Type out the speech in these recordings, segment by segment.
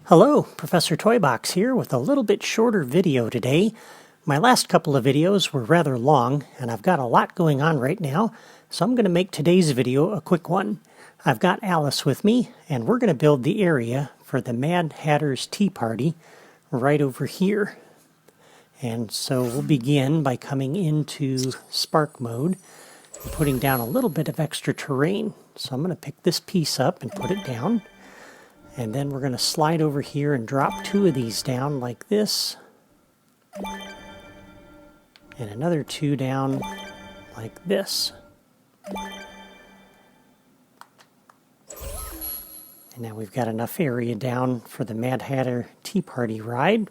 Hello, Professor Toybox here with a little bit shorter video today. My last couple of videos were rather long, and I've got a lot going on right now, so I'm going to make today's video a quick one. I've got Alice with me, and we're going to build the area for the Mad Hatter's Tea Party right over here. And so we'll begin by coming into Spark mode and putting down a little bit of extra terrain. So I'm going to pick this piece up and put it down. And then we're going to slide over here and drop two of these down like this. And another two down like this. And now we've got enough area down for the Mad Hatter Tea Party ride.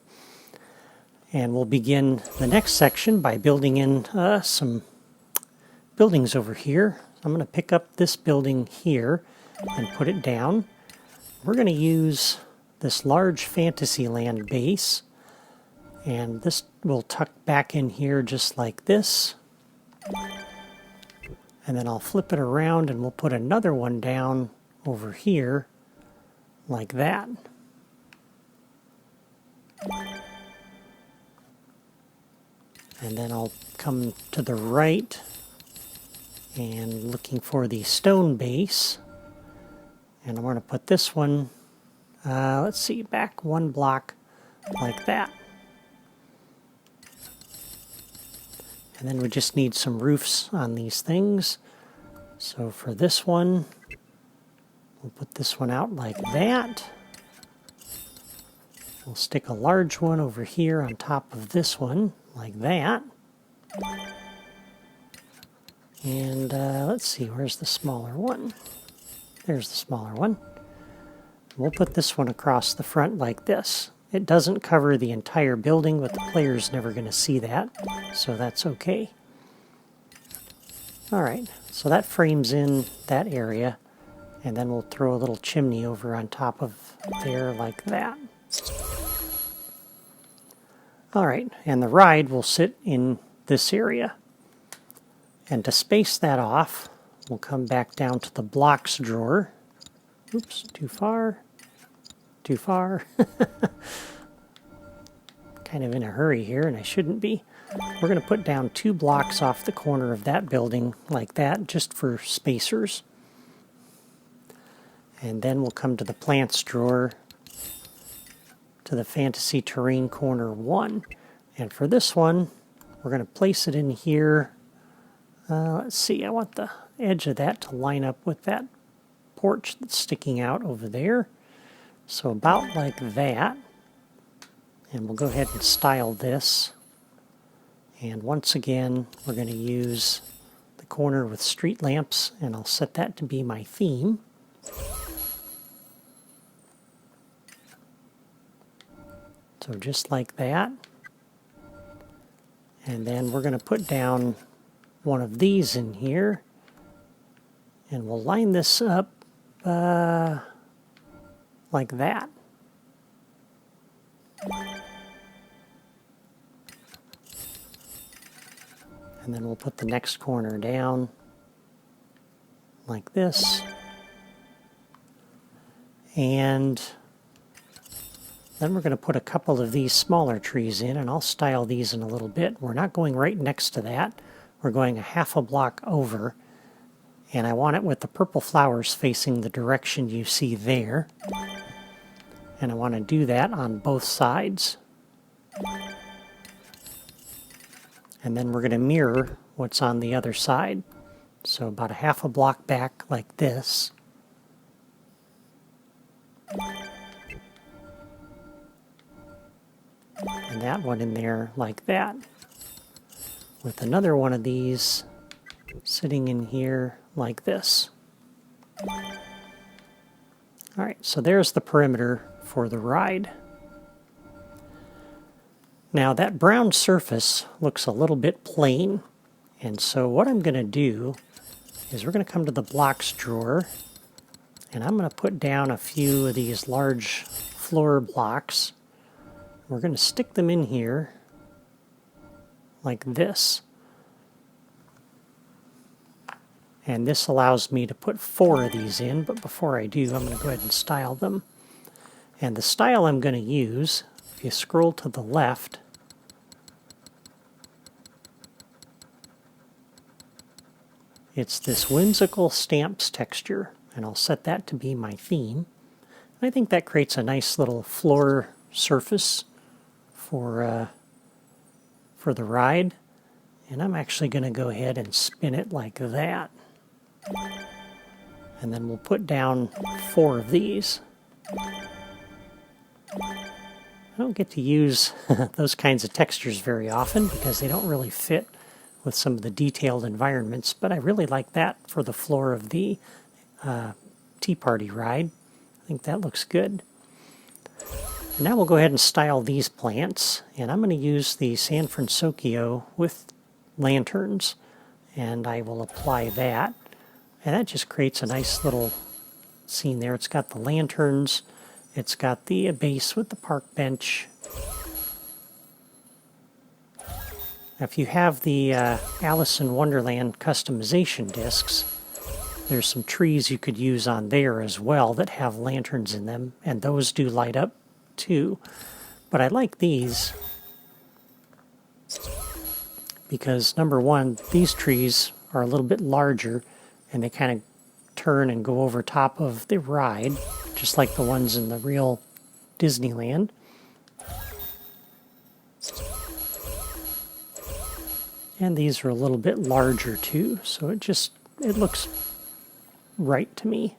And we'll begin the next section by building in some buildings over here. I'm going to pick up this building here and put it down. We're going to use this large Fantasyland base, and this will tuck back in here just like this. And then I'll flip it around and we'll put another one down over here like that. And then I'll come to the right and looking for the stone base. And I'm going to put this one, let's see, back one block like that. And then we just need some roofs on these things. So for this one, we'll put this one out like that. We'll stick a large one over here on top of this one like that. And let's see, where's the smaller one? There's the smaller one. We'll put this one across the front like this. It doesn't cover the entire building, but the player's never going to see that, so that's okay. Alright, so that frames in that area, and then we'll throw a little chimney over on top of there like that. Alright, and the ride will sit in this area. And to space that off, we'll come back down to the blocks drawer. Oops, too far. Too far. Kind of in a hurry here, and I shouldn't be. We're going to put down 2 blocks off the corner of that building like that, just for spacers. And then we'll come to the plants drawer, to the Fantasy Terrain Corner 1. And for this one, we're going to place it in here. Let's see, I want the edge of that to line up with that porch that's sticking out over there. So about like that. And we'll go ahead and style this. And once again, we're going to use the corner with street lamps, and I'll set that to be my theme. So just like that. And then we're going to put down one of these in here. And we'll line this up like that. And then we'll put the next corner down like this. And then we're going to put a couple of these smaller trees in, and I'll style these in a little bit. We're not going right next to that. We're going a half a block over. And I want it with the purple flowers facing the direction you see there. And I want to do that on both sides. And then we're going to mirror what's on the other side. So about a half a block back like this. And that one in there like that. With another one of these sitting in here like this. Alright, so there's the perimeter for the ride. Now that brown surface looks a little bit plain, and so what I'm going to do is we're going to come to the blocks drawer, and I'm going to put down a few of these large floor blocks. We're going to stick them in here like this. And this allows me to put 4 of these in, but before I do, I'm going to go ahead and style them. And the style I'm going to use, if you scroll to the left, it's this whimsical stamps texture, and I'll set that to be my theme. I think that creates a nice little floor surface for the ride. And I'm actually going to go ahead and spin it like that. And then we'll put down 4 of these. I don't get to use those kinds of textures very often because they don't really fit with some of the detailed environments, but I really like that for the floor of the Tea Party ride. I think that looks good. And now we'll go ahead and style these plants, and I'm going to use the San Francisco with lanterns, and I will apply that. And that just creates a nice little scene there. It's got the lanterns, it's got the base with the park bench. Now, if you have the Alice in Wonderland customization discs, there's some trees you could use on there as well that have lanterns in them, and those do light up too. But I like these because, number one, these trees are a little bit larger and they kind of turn and go over top of the ride, just like the ones in the real Disneyland. And these are a little bit larger too, so it looks right to me.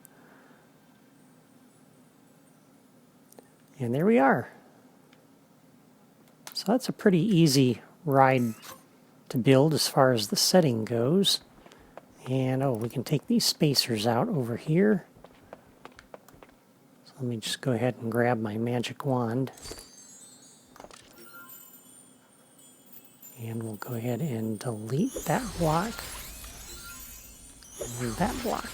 And there we are. So that's a pretty easy ride to build as far as the setting goes. And we can take these spacers out over here. So let me just go ahead and grab my magic wand. And we'll go ahead and delete that block and that block.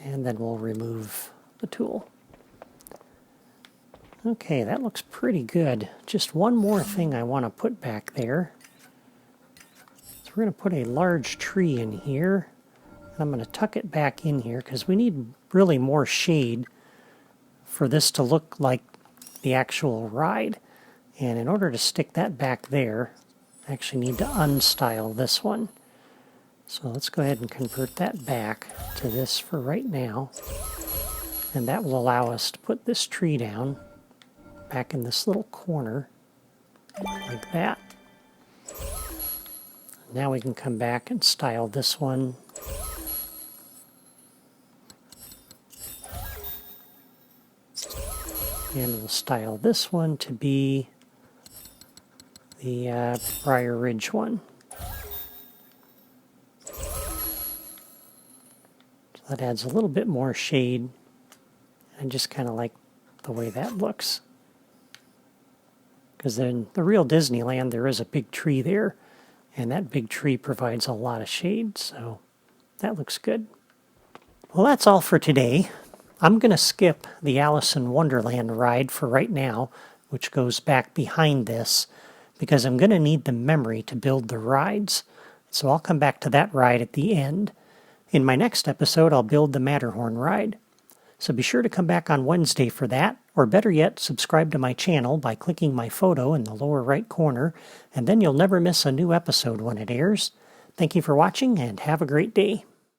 And then we'll remove the tool. Okay, that looks pretty good. Just one more thing I want to put back there. So we're going to put a large tree in here. I'm going to tuck it back in here because we need really more shade for this to look like the actual ride. And in order to stick that back there, I actually need to unstyle this one. So let's go ahead and convert that back to this for right now. And that will allow us to put this tree down back in this little corner like that. Now we can come back and style this one. And we'll style this one to be the Briar Ridge one. So that adds a little bit more shade. I just kind of like the way that looks. Because in the real Disneyland, there is a big tree there, and that big tree provides a lot of shade, so that looks good. Well, that's all for today. I'm going to skip the Alice in Wonderland ride for right now, which goes back behind this, because I'm going to need the memory to build the rides. So I'll come back to that ride at the end. In my next episode, I'll build the Matterhorn ride. So be sure to come back on Wednesday for that, or better yet, subscribe to my channel by clicking my photo in the lower right corner, and then you'll never miss a new episode when it airs. Thank you for watching, and have a great day.